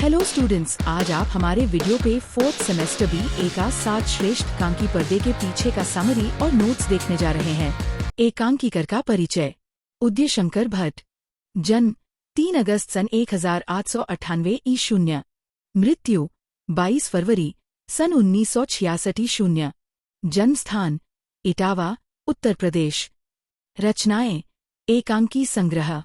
Hello students, आज आप हमारे वीडियो पे 4th सेमेस्टर बी एका 7 श्रेष्ठ एकांकी पर्दे के पीछे का समरी और नोट्स देखने जा रहे हैं। एकांकीकर का परिचय। उदय शंकर भट्ट। जन्म 3 अगस्त सन 1898 ई. मृत्यु 22 फरवरी सन 1966 ई. जन्म स्थान इटावा, उत्तर प्रदेश। रचनाएं एकांकी संग्रह।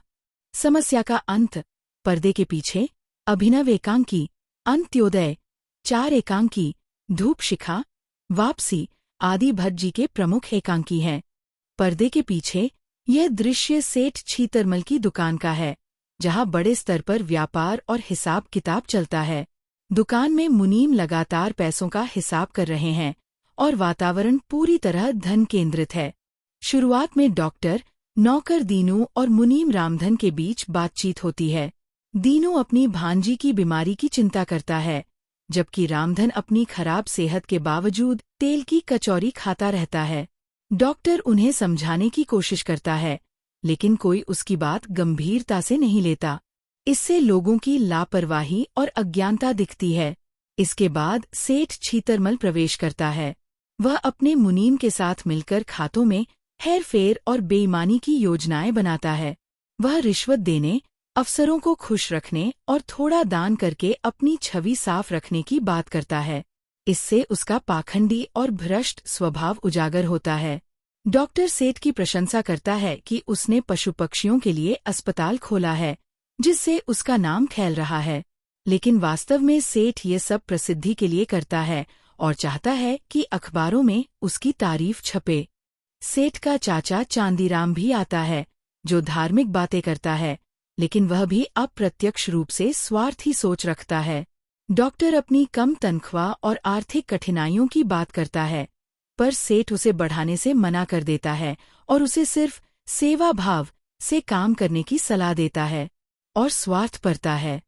समस्या का अंत, पर्दे के पीछे, अभिनव एकांकी, अंत्योदय, 4 एकांकी, धूप शिखा, वापसी आदि भट्ट जी के प्रमुख एकांकी हैं। पर्दे के पीछे यह दृश्य सेठ छीतरमल की दुकान का है, जहां बड़े स्तर पर व्यापार और हिसाब किताब चलता है। दुकान में मुनीम लगातार पैसों का हिसाब कर रहे हैं और वातावरण पूरी तरह धन केंद्रित है। शुरुआत में डॉक्टर, नौकर दीनू और मुनीम रामधन के बीच बातचीत होती है। दीनू अपनी भांजी की बीमारी की चिंता करता है, जबकि रामधन अपनी खराब सेहत के बावजूद तेल की कचौरी खाता रहता है। डॉक्टर उन्हें समझाने की कोशिश करता है, लेकिन कोई उसकी बात गंभीरता से नहीं लेता। इससे लोगों की लापरवाही और अज्ञानता दिखती है। इसके बाद सेठ छीतरमल प्रवेश करता है। वह अपने मुनीम के साथ मिलकर खातों में हेरफेर और बेईमानी की योजनाएं बनाता है। वह रिश्वत देने, अफसरों को खुश रखने और थोड़ा दान करके अपनी छवि साफ रखने की बात करता है। इससे उसका पाखंडी और भ्रष्ट स्वभाव उजागर होता है। डॉक्टर सेठ की प्रशंसा करता है कि उसने पशु पक्षियों के लिए अस्पताल खोला है, जिससे उसका नाम फैल रहा है। लेकिन वास्तव में सेठ ये सब प्रसिद्धि के लिए करता है और चाहता है कि अखबारों में उसकी तारीफ छपे। सेठ का चाचा चांदीराम भी आता है, जो धार्मिक बातें करता है, लेकिन वह भी अप्रत्यक्ष रूप से स्वार्थी सोच रखता है। डॉक्टर अपनी कम तनख्वाह और आर्थिक कठिनाइयों की बात करता है, पर सेठ उसे बढ़ाने से मना कर देता है और उसे सिर्फ सेवा भाव से काम करने की सलाह देता है और स्वार्थ परता है।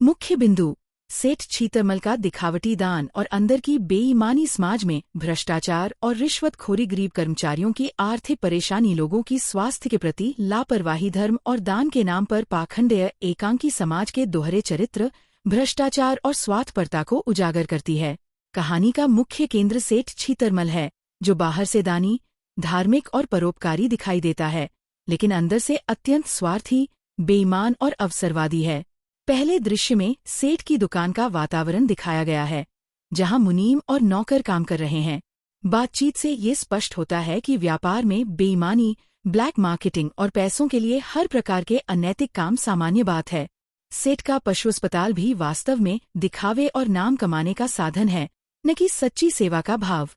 मुख्य बिंदु सेठ छीतरमल का दिखावटी दान और अंदर की बेईमानी, समाज में भ्रष्टाचार और रिश्वतखोरी, गरीब कर्मचारियों की आर्थिक परेशानी, लोगों की स्वास्थ्य के प्रति लापरवाही, धर्म और दान के नाम पर पाखंडेय एकांकी समाज के दोहरे चरित्र, भ्रष्टाचार और स्वार्थपरता को उजागर करती है। कहानी का मुख्य केंद्र सेठ छीतरमल है, जो बाहर से दानी, धार्मिक और परोपकारी दिखाई देता है, लेकिन अंदर से अत्यंत स्वार्थी, बेईमान और अवसरवादी है। पहले दृश्य में सेठ की दुकान का वातावरण दिखाया गया है, जहां मुनीम और नौकर काम कर रहे हैं। बातचीत से ये स्पष्ट होता है कि व्यापार में बेईमानी, ब्लैक मार्केटिंग और पैसों के लिए हर प्रकार के अनैतिक काम सामान्य बात है। सेठ का पशु अस्पताल भी वास्तव में दिखावे और नाम कमाने का साधन है, न कि सच्ची सेवा का भाव।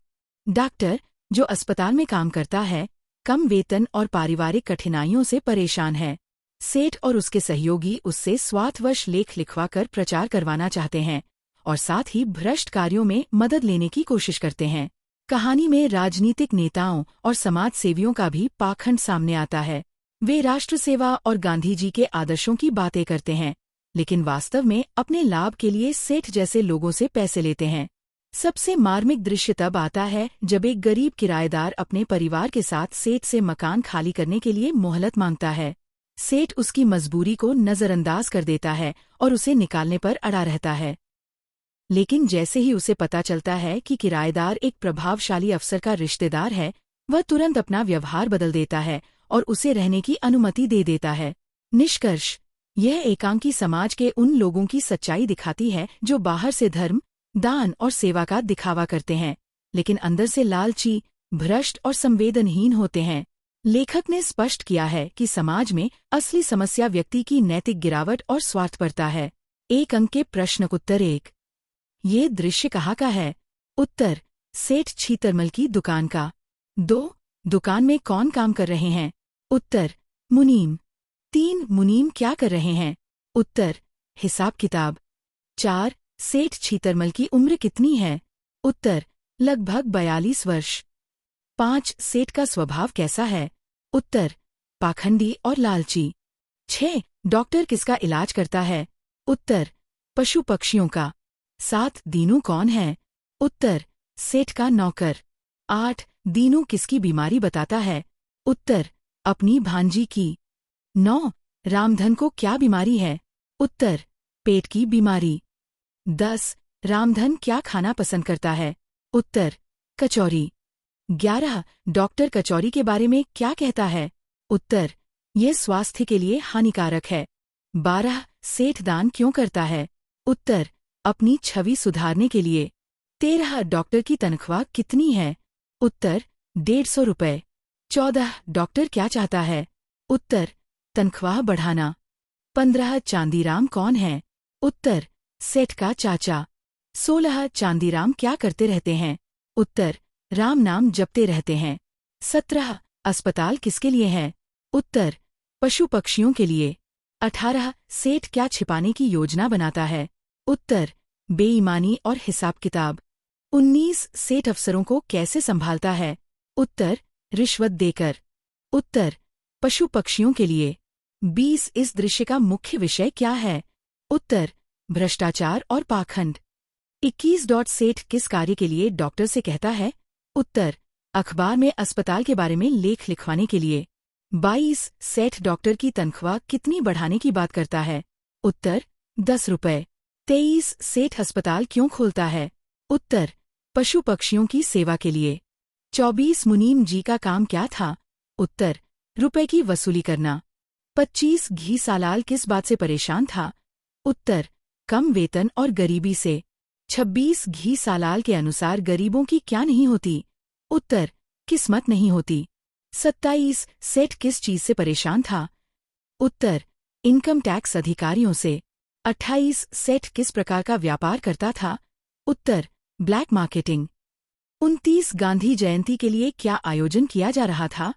डॉक्टर, जो अस्पताल में काम करता है, कम वेतन और पारिवारिक कठिनाइयों से परेशान है। सेठ और उसके सहयोगी उससे स्वार्थवश लेख लिखवाकर प्रचार करवाना चाहते हैं और साथ ही भ्रष्ट कार्यों में मदद लेने की कोशिश करते हैं। कहानी में राजनीतिक नेताओं और समाज सेवियों का भी पाखंड सामने आता है। वे राष्ट्र सेवा और गांधी जी के आदर्शों की बातें करते हैं, लेकिन वास्तव में अपने लाभ के लिए सेठ जैसे लोगों से पैसे लेते हैं। सबसे मार्मिक दृश्य तब आता है जब एक गरीब किराएदार अपने परिवार के साथ सेठ से मकान खाली करने के लिए मोहलत मांगता है। सेठ उसकी मजबूरी को नजरअंदाज कर देता है और उसे निकालने पर अड़ा रहता है। लेकिन जैसे ही उसे पता चलता है कि किराएदार एक प्रभावशाली अफसर का रिश्तेदार है, वह तुरंत अपना व्यवहार बदल देता है और उसे रहने की अनुमति दे देता है। निष्कर्ष, यह एकांकी समाज के उन लोगों की सच्चाई दिखाती है जो बाहर से धर्म, दान और सेवा का दिखावा करते हैं, लेकिन अंदर से लालची, भ्रष्ट और संवेदनहीन होते हैं। लेखक ने स्पष्ट किया है कि समाज में असली समस्या व्यक्ति की नैतिक गिरावट और स्वार्थपरता है। एक अंक के प्रश्न उत्तर 1। ये दृश्य कहाँ का है? उत्तर, सेठ छीतरमल की दुकान का। 2. दुकान में कौन काम कर रहे हैं? उत्तर, मुनीम। 3. मुनीम क्या कर रहे हैं? उत्तर, हिसाब किताब। 4. सेठ छीतरमल की उम्र कितनी है? उत्तर, लगभग 42 वर्ष। 5. सेठ का स्वभाव कैसा है? उत्तर, पाखंडी और लालची। 6. डॉक्टर किसका इलाज करता है? उत्तर, पशु पक्षियों का। 7. दीनू कौन है? उत्तर, सेठ का नौकर। 8. दीनू किसकी बीमारी बताता है? उत्तर, अपनी भांजी की। 9. रामधन को क्या बीमारी है? उत्तर, पेट की बीमारी। 10. रामधन क्या खाना पसंद करता है? उत्तर, कचौरी। 11. डॉक्टर कचौरी के बारे में क्या कहता है? उत्तर, यह स्वास्थ्य के लिए हानिकारक है। 12. सेठ दान क्यों करता है? उत्तर, अपनी छवि सुधारने के लिए। 13. डॉक्टर की तनख्वाह कितनी है? उत्तर, 150 रुपए। 14. डॉक्टर क्या चाहता है? उत्तर, तनख्वाह बढ़ाना। 15. चांदीराम कौन है? उत्तर, सेठ का चाचा। 16. चांदीराम क्या करते रहते हैं? उत्तर, राम नाम जपते रहते हैं। 17. अस्पताल किसके लिए है? उत्तर, पशु पक्षियों के लिए। 18. सेठ क्या छिपाने की योजना बनाता है? उत्तर, बेईमानी और हिसाब किताब। 19. सेठ अफसरों को कैसे संभालता है? उत्तर, रिश्वत देकर। उत्तर, पशु पक्षियों के लिए। 20. इस दृश्य का मुख्य विषय क्या है? उत्तर, भ्रष्टाचार और पाखंड। 21. सेठ किस कार्य के लिए डॉक्टर से कहता है? उत्तर, अखबार में अस्पताल के बारे में लेख लिखवाने के लिए। 22. सेठ डॉक्टर की तनख्वाह कितनी बढ़ाने की बात करता है? उत्तर, 10 रुपए। 23. सेठ अस्पताल क्यों खोलता है? उत्तर, पशु पक्षियों की सेवा के लिए। 24. मुनीम जी का काम क्या था? उत्तर, रुपए की वसूली करना। 25. घी सालाल किस बात से परेशान था? उत्तर, कम वेतन और गरीबी से। 26. घी सालाल के अनुसार गरीबों की क्या नहीं होती? उत्तर, किस्मत नहीं होती। 27. सेठ किस चीज से परेशान था? उत्तर, इनकम टैक्स अधिकारियों से। 28. सेठ किस प्रकार का व्यापार करता था? उत्तर, ब्लैक मार्केटिंग। 29. गांधी जयंती के लिए क्या आयोजन किया जा रहा था?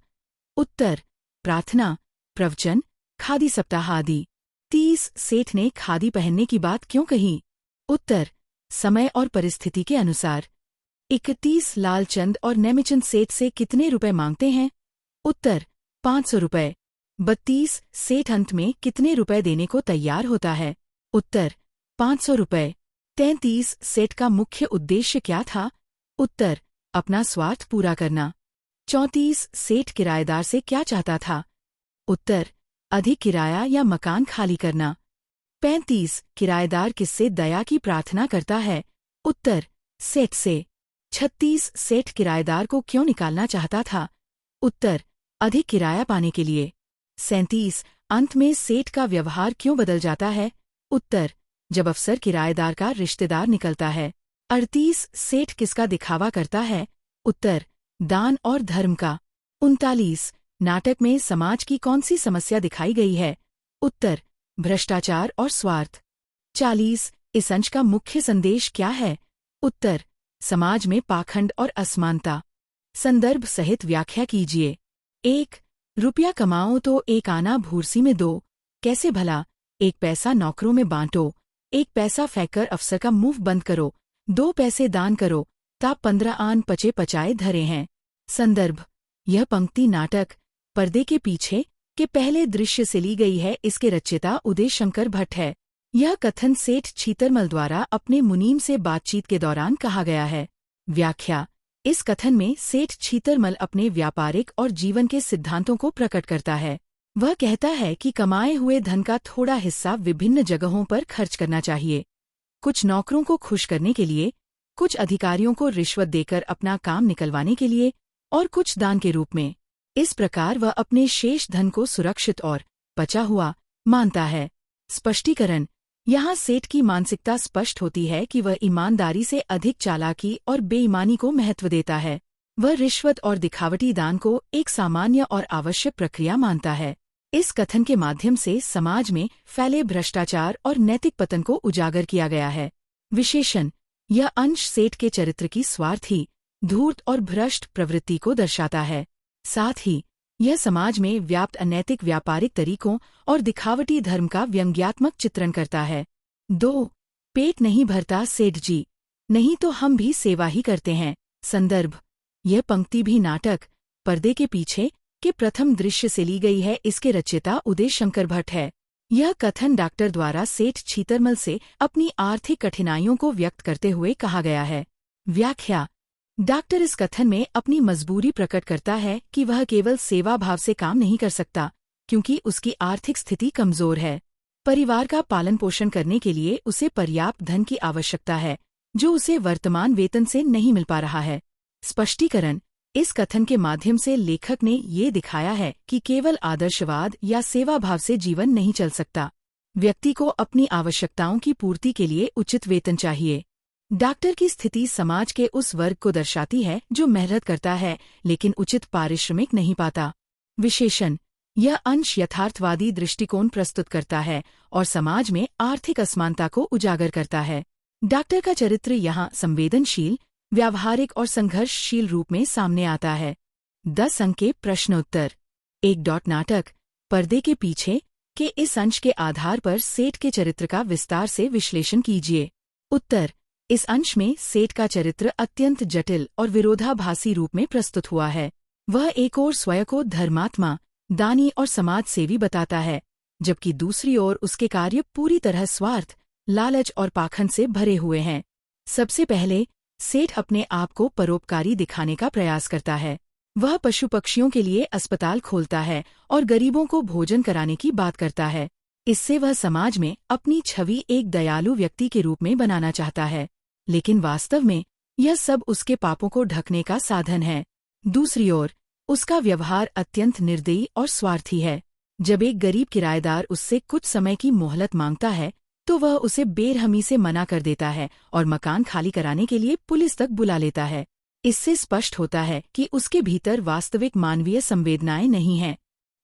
उत्तर, प्रार्थना, प्रवचन, खादी सप्ताह आदि। 30. सेठ ने खादी पहनने की बात क्यों कही? उत्तर, समय और परिस्थिति के अनुसार। 31. लालचंद और नेमिचंद सेठ से कितने रुपए मांगते हैं? उत्तर, 500 रुपए। 32. सेठ अंत में कितने रुपए देने को तैयार होता है? उत्तर, 500 रुपए। 33. सेठ का मुख्य उद्देश्य क्या था? उत्तर, अपना स्वार्थ पूरा करना। 34. सेठ किराएदार से क्या चाहता था? उत्तर, अधिक किराया या मकान खाली करना। 35. किराएदार किससे दया की प्रार्थना करता है? उत्तर, सेठ से। 36. सेठ किराएदार को क्यों निकालना चाहता था? उत्तर, अधिक किराया पाने के लिए। 37. अंत में सेठ का व्यवहार क्यों बदल जाता है? उत्तर, जब अफसर किराएदार का रिश्तेदार निकलता है। 38. सेठ किसका दिखावा करता है? उत्तर, दान और धर्म का। 39. नाटक में समाज की कौन सी समस्या दिखाई गई है? उत्तर, भ्रष्टाचार और स्वार्थ। 40. इस अंश का मुख्य संदेश क्या है? उत्तर, समाज में पाखंड और असमानता। संदर्भ सहित व्याख्या कीजिए। 1. रुपया कमाओ तो 1 आना भूर्सी में दो। कैसे भला? 1 पैसा नौकरों में बांटो। 1 पैसा फेंककर अफसर का मुंह बंद करो। 2 पैसे दान करो, ता 15 आन पचे पचाए धरे हैं। संदर्भ, यह पंक्ति नाटक पर्दे के पीछे के पहले दृश्य से ली गई है। इसके रचयिता उदय शंकर भट्ट है। यह कथन सेठ छीतरमल द्वारा अपने मुनीम से बातचीत के दौरान कहा गया है। व्याख्या, इस कथन में सेठ छीतरमल अपने व्यापारिक और जीवन के सिद्धांतों को प्रकट करता है। वह कहता है कि कमाए हुए धन का थोड़ा हिस्सा विभिन्न जगहों पर खर्च करना चाहिए। कुछ नौकरों को खुश करने के लिए, कुछ अधिकारियों को रिश्वत देकर अपना काम निकलवाने के लिए और कुछ दान के रूप में। इस प्रकार वह अपने शेष धन को सुरक्षित और बचा हुआ मानता है। स्पष्टीकरण, यहाँ सेठ की मानसिकता स्पष्ट होती है कि वह ईमानदारी से अधिक चालाकी और बेईमानी को महत्व देता है। वह रिश्वत और दिखावटी दान को एक सामान्य और आवश्यक प्रक्रिया मानता है। इस कथन के माध्यम से समाज में फैले भ्रष्टाचार और नैतिक पतन को उजागर किया गया है। विशेषण, यह अंश सेठ के चरित्र की स्वार्थी, धूर्त और भ्रष्ट प्रवृत्ति को दर्शाता है। साथ ही यह समाज में व्याप्त अनैतिक व्यापारिक तरीकों और दिखावटी धर्म का व्यंग्यात्मक चित्रण करता है। 2. पेट नहीं भरता सेठ जी, नहीं तो हम भी सेवा ही करते हैं। संदर्भ, यह पंक्ति भी नाटक पर्दे के पीछे के प्रथम दृश्य से ली गई है। इसके रचयिता उदय शंकर भट्ट है। यह कथन डॉक्टर द्वारा सेठ छीतरमल से अपनी आर्थिक कठिनाइयों को व्यक्त करते हुए कहा गया है। व्याख्या, डॉक्टर इस कथन में अपनी मजबूरी प्रकट करता है कि वह केवल सेवा भाव से काम नहीं कर सकता, क्योंकि उसकी आर्थिक स्थिति कमजोर है। परिवार का पालन पोषण करने के लिए उसे पर्याप्त धन की आवश्यकता है, जो उसे वर्तमान वेतन से नहीं मिल पा रहा है। स्पष्टीकरण: इस कथन के माध्यम से लेखक ने ये दिखाया है कि केवल आदर्शवाद या सेवाभाव से जीवन नहीं चल सकता। व्यक्ति को अपनी आवश्यकताओं की पूर्ति के लिए उचित वेतन चाहिए। डॉक्टर की स्थिति समाज के उस वर्ग को दर्शाती है जो मेहनत करता है लेकिन उचित पारिश्रमिक नहीं पाता। विशेषण: यह अंश यथार्थवादी दृष्टिकोण प्रस्तुत करता है और समाज में आर्थिक असमानता को उजागर करता है। डॉक्टर का चरित्र यहाँ संवेदनशील, व्यावहारिक और संघर्षशील रूप में सामने आता है। 10 अंक के प्रश्न उत्तर। 1. नाटक पर्दे के पीछे के इस अंश के आधार पर सेठ के चरित्र का विस्तार से विश्लेषण कीजिए। उत्तर: इस अंश में सेठ का चरित्र अत्यंत जटिल और विरोधाभासी रूप में प्रस्तुत हुआ है। वह एक ओर स्वयं को धर्मात्मा, दानी और समाज सेवी बताता है, जबकि दूसरी ओर उसके कार्य पूरी तरह स्वार्थ, लालच और पाखंड से भरे हुए हैं। सबसे पहले सेठ अपने आप को परोपकारी दिखाने का प्रयास करता है। वह पशु पक्षियों के लिए अस्पताल खोलता है और गरीबों को भोजन कराने की बात करता है। इससे वह समाज में अपनी छवि एक दयालु व्यक्ति के रूप में बनाना चाहता है, लेकिन वास्तव में यह सब उसके पापों को ढकने का साधन है। दूसरी ओर उसका व्यवहार अत्यंत निर्दयी और स्वार्थी है। जब एक गरीब किराएदार उससे कुछ समय की मोहलत मांगता है तो वह उसे बेरहमी से मना कर देता है और मकान खाली कराने के लिए पुलिस तक बुला लेता है। इससे स्पष्ट होता है कि उसके भीतर वास्तविक मानवीय संवेदनाएं नहीं हैं।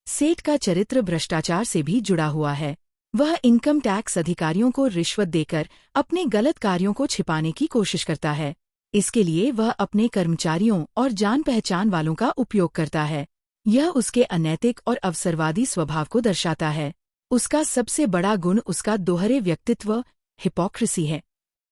सेठ का चरित्र भ्रष्टाचार से भी जुड़ा हुआ है। वह इनकम टैक्स अधिकारियों को रिश्वत देकर अपने गलत कार्यों को छिपाने की कोशिश करता है। इसके लिए वह अपने कर्मचारियों और जान पहचान वालों का उपयोग करता है। यह उसके अनैतिक और अवसरवादी स्वभाव को दर्शाता है। उसका सबसे बड़ा गुण उसका दोहरे व्यक्तित्व, हिपोक्रेसी है।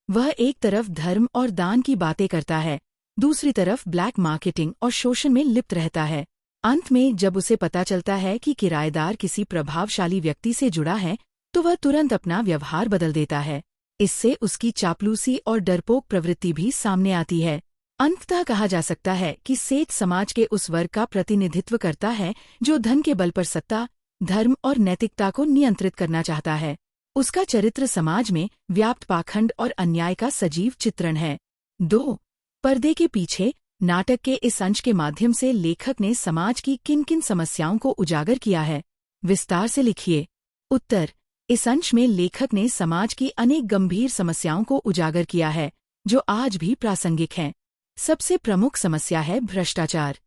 वह एक तरफ धर्म और दान की बातें करता है, दूसरी तरफ ब्लैक मार्केटिंग और शोषण में लिप्त रहता है। अंत में जब उसे पता चलता है कि किराएदार किसी प्रभावशाली व्यक्ति से जुड़ा है, तो वह तुरंत अपना व्यवहार बदल देता है। इससे उसकी चापलूसी और डरपोक प्रवृत्ति भी सामने आती है। अंततः कहा जा सकता है कि सेठ समाज के उस वर्ग का प्रतिनिधित्व करता है जो धन के बल पर सत्ता, धर्म और नैतिकता को नियंत्रित करना चाहता है। उसका चरित्र समाज में व्याप्त पाखंड और अन्याय का सजीव चित्रण है। 2. पर्दे के पीछे नाटक के इस अंश के माध्यम से लेखक ने समाज की किन किन समस्याओं को उजागर किया है? विस्तार से लिखिए। उत्तर: इस अंश में लेखक ने समाज की अनेक गंभीर समस्याओं को उजागर किया है, जो आज भी प्रासंगिक हैं। सबसे प्रमुख समस्या है भ्रष्टाचार।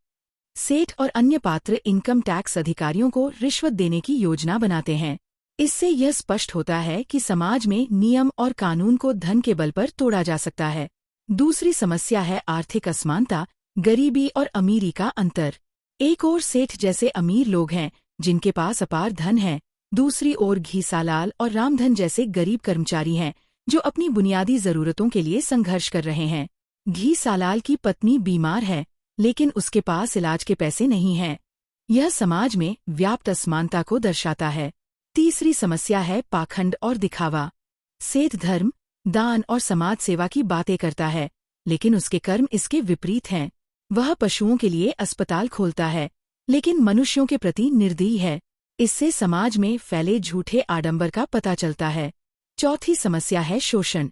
सेठ और अन्य पात्र इनकम टैक्स अधिकारियों को रिश्वत देने की योजना बनाते हैं। इससे यह स्पष्ट होता है कि समाज में नियम और कानून को धन के बल पर तोड़ा जा सकता है। दूसरी समस्या है आर्थिक असमानता, गरीबी और अमीरी का अंतर। एक ओर सेठ जैसे अमीर लोग हैं जिनके पास अपार धन है, दूसरी ओर घीसालाल और रामधन जैसे गरीब कर्मचारी हैं जो अपनी बुनियादी जरूरतों के लिए संघर्ष कर रहे हैं। घीसालाल की पत्नी बीमार है, लेकिन उसके पास इलाज के पैसे नहीं हैं। यह समाज में व्याप्त असमानता को दर्शाता है। तीसरी समस्या है पाखंड और दिखावा। सेठ धर्म, दान और समाज सेवा की बातें करता है, लेकिन उसके कर्म इसके विपरीत हैं। वह पशुओं के लिए अस्पताल खोलता है, लेकिन मनुष्यों के प्रति निर्दयी है। इससे समाज में फैले झूठे आडंबर का पता चलता है। चौथी समस्या है शोषण।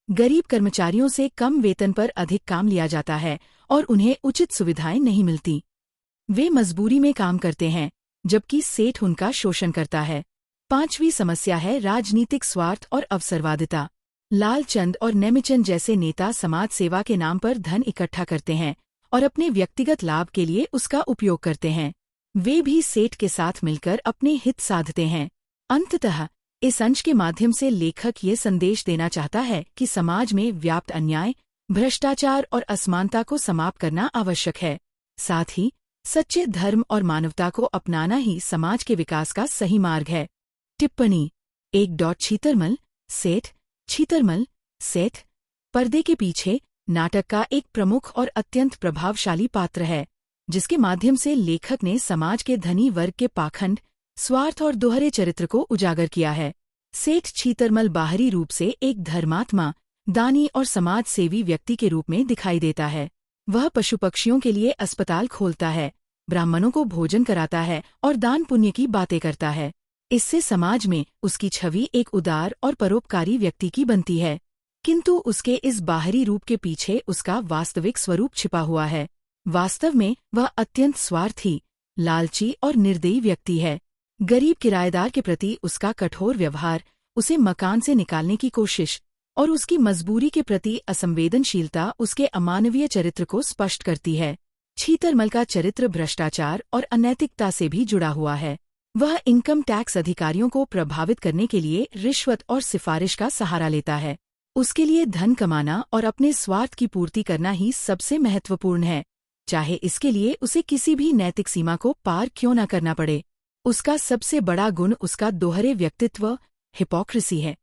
गरीब कर्मचारियों से कम वेतन पर अधिक काम लिया जाता है और उन्हें उचित सुविधाएं नहीं मिलती। वे मजबूरी में काम करते हैं, जबकि सेठ उनका शोषण करता है। पांचवी समस्या है राजनीतिक स्वार्थ और अवसरवादिता। लालचंद और नेमिचंद जैसे नेता समाज सेवा के नाम पर धन इकट्ठा करते हैं और अपने व्यक्तिगत लाभ के लिए उसका उपयोग करते हैं। वे भी सेठ के साथ मिलकर अपने हित साधते हैं। अंततः इस अंश के माध्यम से लेखक ये संदेश देना चाहता है कि समाज में व्याप्त अन्याय, भ्रष्टाचार और असमानता को समाप्त करना आवश्यक है। साथ ही सच्चे धर्म और मानवता को अपनाना ही समाज के विकास का सही मार्ग है। टिप्पणी 1. छीतरमल, सेठ। छीतरमल, सेठ, पर्दे के पीछे नाटक का एक प्रमुख और अत्यंत प्रभावशाली पात्र है, जिसके माध्यम से लेखक ने समाज के धनी वर्ग के पाखंड, स्वार्थ और दोहरे चरित्र को उजागर किया है। सेठ छीतरमल बाहरी रूप से एक धर्मात्मा, दानी और समाज सेवी व्यक्ति के रूप में दिखाई देता है। वह पशु पक्षियों के लिए अस्पताल खोलता है, ब्राह्मणों को भोजन कराता है और दान पुण्य की बातें करता है। इससे समाज में उसकी छवि एक उदार और परोपकारी व्यक्ति की बनती है, किंतु उसके इस बाहरी रूप के पीछे उसका वास्तविक स्वरूप छिपा हुआ है। वास्तव में वह अत्यंत स्वार्थी, लालची और निर्दयी व्यक्ति है। गरीब किराएदार के प्रति उसका कठोर व्यवहार, उसे मकान से निकालने की कोशिश और उसकी मजबूरी के प्रति असंवेदनशीलता उसके अमानवीय चरित्र को स्पष्ट करती है। छीतरमल का चरित्र भ्रष्टाचार और अनैतिकता से भी जुड़ा हुआ है। वह इनकम टैक्स अधिकारियों को प्रभावित करने के लिए रिश्वत और सिफारिश का सहारा लेता है। उसके लिए धन कमाना और अपने स्वार्थ की पूर्ति करना ही सबसे महत्वपूर्ण है, चाहे इसके लिए उसे किसी भी नैतिक सीमा को पार क्यों न करना पड़े। उसका सबसे बड़ा गुण उसका दोहरे व्यक्तित्व, हिपोक्रेसी है।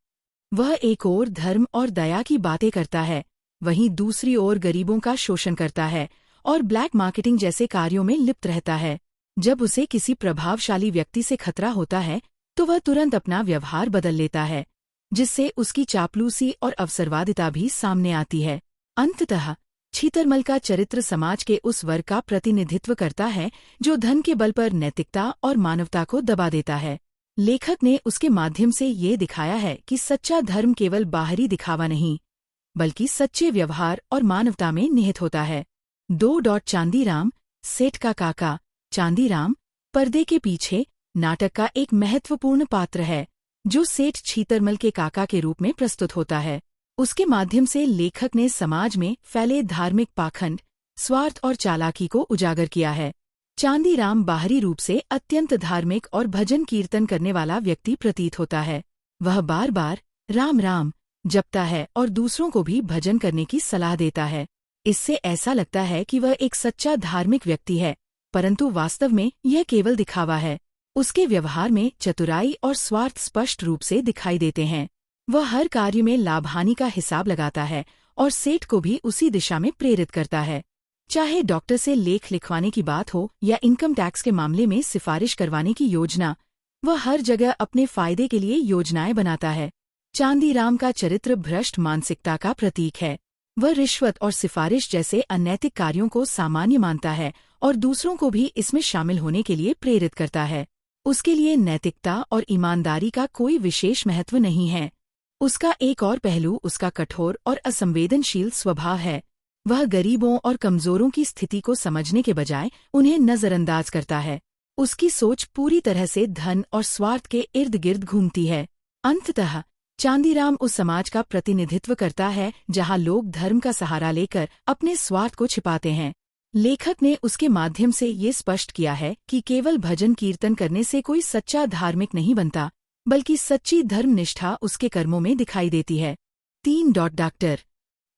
वह एक ओर धर्म और दया की बातें करता है, वहीं दूसरी ओर गरीबों का शोषण करता है और ब्लैक मार्केटिंग जैसे कार्यों में लिप्त रहता है। जब उसे किसी प्रभावशाली व्यक्ति से खतरा होता है तो वह तुरंत अपना व्यवहार बदल लेता है, जिससे उसकी चापलूसी और अवसरवादिता भी सामने आती है। अंततः छीतरमल का चरित्र समाज के उस वर्ग का प्रतिनिधित्व करता है जो धन के बल पर नैतिकता और मानवता को दबा देता है। लेखक ने उसके माध्यम से ये दिखाया है कि सच्चा धर्म केवल बाहरी दिखावा नहीं, बल्कि सच्चे व्यवहार और मानवता में निहित होता है। चांदीराम, सेठ का काका। चांदीराम पर्दे के पीछे नाटक का एक महत्वपूर्ण पात्र है, जो सेठ छीतरमल के काका के रूप में प्रस्तुत होता है। उसके माध्यम से लेखक ने समाज में फैले धार्मिक पाखंड, स्वार्थ और चालाकी को उजागर किया है। चांदीराम बाहरी रूप से अत्यंत धार्मिक और भजन कीर्तन करने वाला व्यक्ति प्रतीत होता है। वह बार बार राम राम जपता है और दूसरों को भी भजन करने की सलाह देता है। इससे ऐसा लगता है कि वह एक सच्चा धार्मिक व्यक्ति है, परंतु वास्तव में यह केवल दिखावा है। उसके व्यवहार में चतुराई और स्वार्थ स्पष्ट रूप से दिखाई देते हैं। वह हर कार्य में लाभ-हानि का हिसाब लगाता है और सेठ को भी उसी दिशा में प्रेरित करता है। चाहे डॉक्टर से लेख लिखवाने की बात हो या इनकम टैक्स के मामले में सिफारिश करवाने की योजना, वह हर जगह अपने फायदे के लिए योजनाएं बनाता है। चांदीराम का चरित्र भ्रष्ट मानसिकता का प्रतीक है। वह रिश्वत और सिफारिश जैसे अनैतिक कार्यों को सामान्य मानता है और दूसरों को भी इसमें शामिल होने के लिए प्रेरित करता है। उसके लिए नैतिकता और ईमानदारी का कोई विशेष महत्व नहीं है। उसका एक और पहलू उसका कठोर और असंवेदनशील स्वभाव है। वह गरीबों और कमजोरों की स्थिति को समझने के बजाय उन्हें नजरअंदाज करता है। उसकी सोच पूरी तरह से धन और स्वार्थ के इर्द गिर्द घूमती है। अंततः चांदीराम उस समाज का प्रतिनिधित्व करता है जहां लोग धर्म का सहारा लेकर अपने स्वार्थ को छिपाते हैं। लेखक ने उसके माध्यम से ये स्पष्ट किया है कि केवल भजन कीर्तन करने से कोई सच्चा धार्मिक नहीं बनता, बल्कि सच्ची धर्मनिष्ठा उसके कर्मों में दिखाई देती है। डॉक्टर।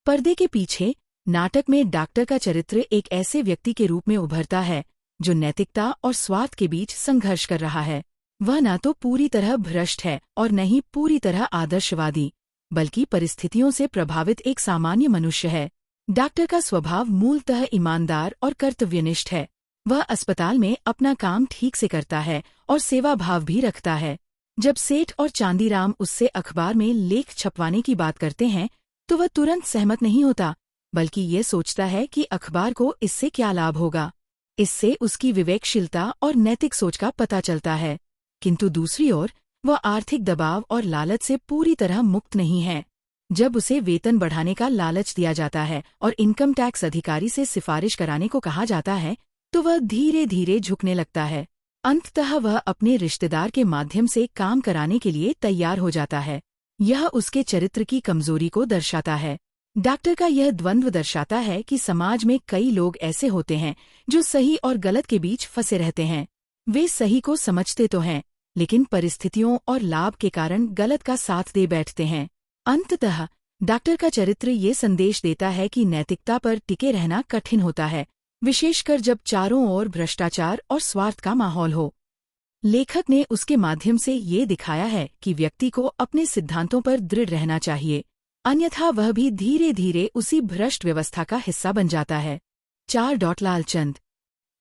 पर्दे के पीछे नाटक में डॉक्टर का चरित्र एक ऐसे व्यक्ति के रूप में उभरता है जो नैतिकता और स्वार्थ के बीच संघर्ष कर रहा है। वह न तो पूरी तरह भ्रष्ट है और न ही पूरी तरह आदर्शवादी, बल्कि परिस्थितियों से प्रभावित एक सामान्य मनुष्य है। डॉक्टर का स्वभाव मूलतः ईमानदार और कर्तव्यनिष्ठ है। वह अस्पताल में अपना काम ठीक से करता है और सेवा भाव भी रखता है। जब सेठ और चांदीराम उससे अखबार में लेख छपवाने की बात करते हैं तो वह तुरंत सहमत नहीं होता, बल्कि ये सोचता है कि अखबार को इससे क्या लाभ होगा। इससे उसकी विवेकशीलता और नैतिक सोच का पता चलता है। किंतु दूसरी ओर वह आर्थिक दबाव और लालच से पूरी तरह मुक्त नहीं है। जब उसे वेतन बढ़ाने का लालच दिया जाता है और इनकम टैक्स अधिकारी से सिफारिश कराने को कहा जाता है तो वह धीरे धीरे झुकने लगता है। अंततः वह अपने रिश्तेदार के माध्यम से काम कराने के लिए तैयार हो जाता है। यह उसके चरित्र की कमजोरी को दर्शाता है। डॉक्टर का यह द्वंद्व दर्शाता है कि समाज में कई लोग ऐसे होते हैं जो सही और गलत के बीच फंसे रहते हैं। वे सही को समझते तो हैं, लेकिन परिस्थितियों और लाभ के कारण गलत का साथ दे बैठते हैं। अंततः डॉक्टर का चरित्र ये संदेश देता है कि नैतिकता पर टिके रहना कठिन होता है, विशेषकर जब चारों ओर भ्रष्टाचार और स्वार्थ का माहौल हो। लेखक ने उसके माध्यम से ये दिखाया है कि व्यक्ति को अपने सिद्धांतों पर दृढ़ रहना चाहिए, अन्यथा वह भी धीरे धीरे उसी भ्रष्ट व्यवस्था का हिस्सा बन जाता है। लालचंद।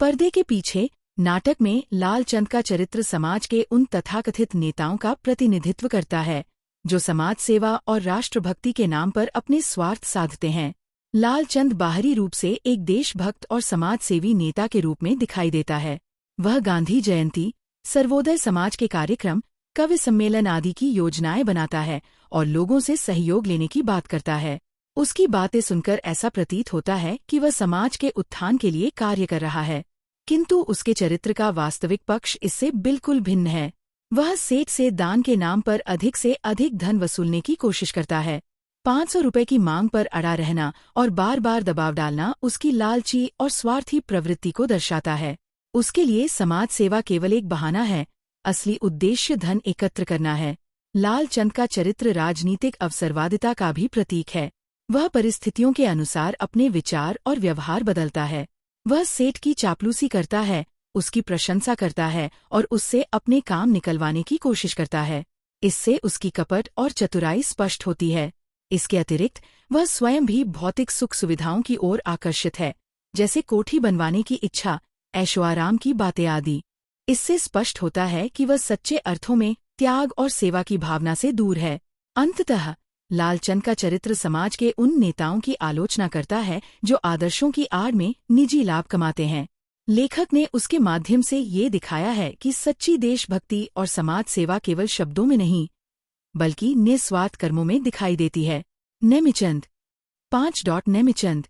पर्दे के पीछे नाटक में लालचंद का चरित्र समाज के उन तथाकथित नेताओं का प्रतिनिधित्व करता है जो समाज सेवा और राष्ट्रभक्ति के नाम पर अपने स्वार्थ साधते हैं। लालचंद बाहरी रूप से एक देशभक्त और समाजसेवी नेता के रूप में दिखाई देता है। वह गांधी जयंती, सर्वोदय समाज के कार्यक्रम कवि सम्मेलन आदि की योजनाएं बनाता है और लोगों से सहयोग लेने की बात करता है। उसकी बातें सुनकर ऐसा प्रतीत होता है कि वह समाज के उत्थान के लिए कार्य कर रहा है, किंतु उसके चरित्र का वास्तविक पक्ष इससे बिल्कुल भिन्न है। वह सेठ से दान के नाम पर अधिक से अधिक धन वसूलने की कोशिश करता है। 500 रुपए की मांग पर अड़ा रहना और बार बार दबाव डालना उसकी लालची और स्वार्थी प्रवृत्ति को दर्शाता है। उसके लिए समाज सेवा केवल एक बहाना है, असली उद्देश्य धन एकत्र करना है। लालचंद का चरित्र राजनीतिक अवसरवादिता का भी प्रतीक है। वह परिस्थितियों के अनुसार अपने विचार और व्यवहार बदलता है। वह सेठ की चापलूसी करता है, उसकी प्रशंसा करता है और उससे अपने काम निकलवाने की कोशिश करता है। इससे उसकी कपट और चतुराई स्पष्ट होती है। इसके अतिरिक्त वह स्वयं भी भौतिक सुख सुविधाओं की ओर आकर्षित है, जैसे कोठी बनवाने की इच्छा, ऐशोआराम की बातें आदि। इससे स्पष्ट होता है कि वह सच्चे अर्थों में त्याग और सेवा की भावना से दूर है। अंततः लालचंद का चरित्र समाज के उन नेताओं की आलोचना करता है जो आदर्शों की आड़ में निजी लाभ कमाते हैं। लेखक ने उसके माध्यम से ये दिखाया है कि सच्ची देशभक्ति और समाज सेवा केवल शब्दों में नहीं, बल्कि निस्वार्थ कर्मों में दिखाई देती है। नेमिचंद 5. नेमिचंद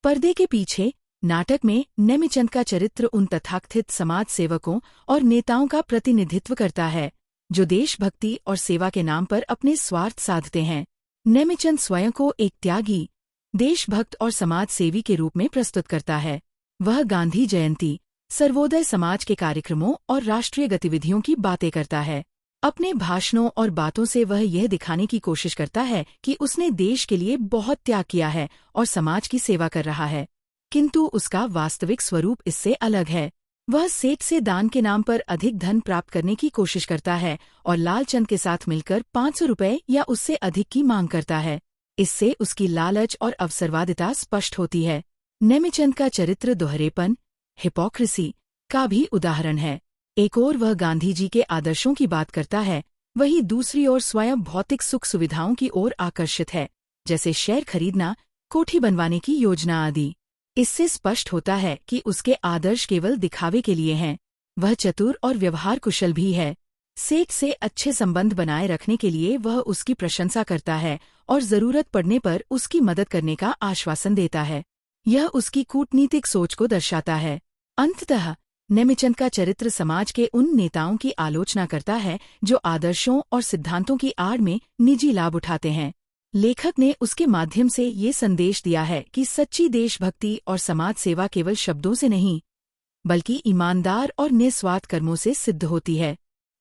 पर्दे के पीछे नाटक में नेमिचंद का चरित्र उन तथाकथित समाज सेवकों और नेताओं का प्रतिनिधित्व करता है जो देशभक्ति और सेवा के नाम पर अपने स्वार्थ साधते हैं। नेमिचंद स्वयं को एक त्यागी, देशभक्त और समाज सेवी के रूप में प्रस्तुत करता है। वह गांधी जयंती, सर्वोदय समाज के कार्यक्रमों और राष्ट्रीय गतिविधियों की बातें करता है। अपने भाषणों और बातों से वह यह दिखाने की कोशिश करता है कि उसने देश के लिए बहुत त्याग किया है और समाज की सेवा कर रहा है, किंतु उसका वास्तविक स्वरूप इससे अलग है। वह सेठ से दान के नाम पर अधिक धन प्राप्त करने की कोशिश करता है और लालचंद के साथ मिलकर 500 रुपए या उससे अधिक की मांग करता है। इससे उसकी लालच और अवसरवादिता स्पष्ट होती है। नेमिचंद का चरित्र दोहरेपन, हिपोक्रेसी का भी उदाहरण है। एक ओर वह गांधी जी के आदर्शों की बात करता है, वहीं दूसरी ओर स्वयं भौतिक सुख सुविधाओं की ओर आकर्षित है, जैसे शेयर खरीदना, कोठी बनवाने की योजना आदि। इससे स्पष्ट होता है कि उसके आदर्श केवल दिखावे के लिए हैं। वह चतुर और व्यवहार कुशल भी है। सेठ से अच्छे संबंध बनाए रखने के लिए वह उसकी प्रशंसा करता है और जरूरत पड़ने पर उसकी मदद करने का आश्वासन देता है। यह उसकी कूटनीतिक सोच को दर्शाता है। अंततः नेमिचंद का चरित्र समाज के उन नेताओं की आलोचना करता है जो आदर्शों और सिद्धांतों की आड़ में निजी लाभ उठाते हैं। लेखक ने उसके माध्यम से ये संदेश दिया है कि सच्ची देशभक्ति और समाज सेवा केवल शब्दों से नहीं, बल्कि ईमानदार और निस्वार्थ कर्मों से सिद्ध होती है।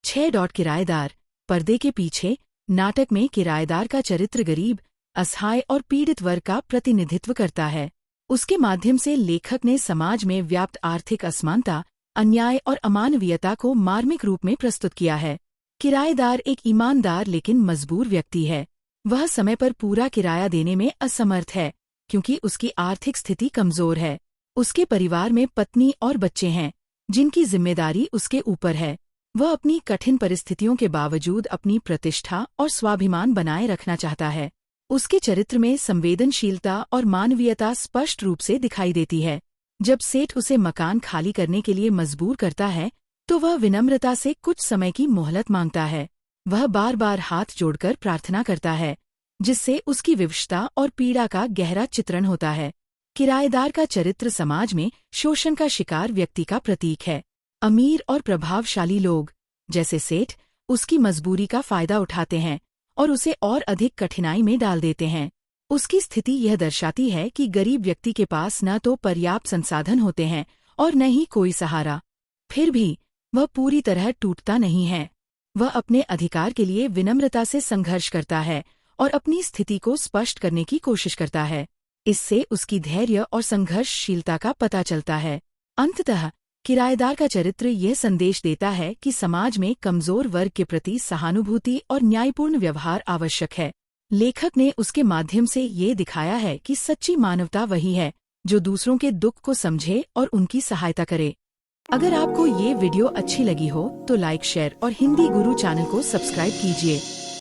6. किराएदार पर्दे के पीछे नाटक में किराएदार का चरित्र गरीब, असहाय और पीड़ित वर्ग का प्रतिनिधित्व करता है। उसके माध्यम से लेखक ने समाज में व्याप्त आर्थिक असमानता, अन्याय और अमानवीयता को मार्मिक रूप में प्रस्तुत किया है। किराएदार एक ईमानदार लेकिन मजबूर व्यक्ति है। वह समय पर पूरा किराया देने में असमर्थ है, क्योंकि उसकी आर्थिक स्थिति कमजोर है। उसके परिवार में पत्नी और बच्चे हैं, जिनकी जिम्मेदारी उसके ऊपर है। वह अपनी कठिन परिस्थितियों के बावजूद अपनी प्रतिष्ठा और स्वाभिमान बनाए रखना चाहता है। उसके चरित्र में संवेदनशीलता और मानवीयता स्पष्ट रूप से दिखाई देती है। जब सेठ उसे मकान खाली करने के लिए मजबूर करता है, तो वह विनम्रता से कुछ समय की मोहलत मांगता है। वह बार बार हाथ जोड़कर प्रार्थना करता है, जिससे उसकी विवशता और पीड़ा का गहरा चित्रण होता है। किराएदार का चरित्र समाज में शोषण का शिकार व्यक्ति का प्रतीक है। अमीर और प्रभावशाली लोग, जैसे सेठ, उसकी मजबूरी का फायदा उठाते हैं और उसे और अधिक कठिनाई में डाल देते हैं। उसकी स्थिति यह दर्शाती है कि गरीब व्यक्ति के पास न तो पर्याप्त संसाधन होते हैं और न ही कोई सहारा। फिर भी वह पूरी तरह टूटता नहीं है। वह अपने अधिकार के लिए विनम्रता से संघर्ष करता है और अपनी स्थिति को स्पष्ट करने की कोशिश करता है। इससे उसकी धैर्य और संघर्षशीलता का पता चलता है। अंततः किराएदार का चरित्र यह संदेश देता है कि समाज में कमजोर वर्ग के प्रति सहानुभूति और न्यायपूर्ण व्यवहार आवश्यक है। लेखक ने उसके माध्यम से ये दिखाया है कि सच्ची मानवता वही है जो दूसरों के दुख को समझे और उनकी सहायता करे। अगर आपको ये वीडियो अच्छी लगी हो तो लाइक, शेयर और हिंदी गुरु चैनल को सब्सक्राइब कीजिए।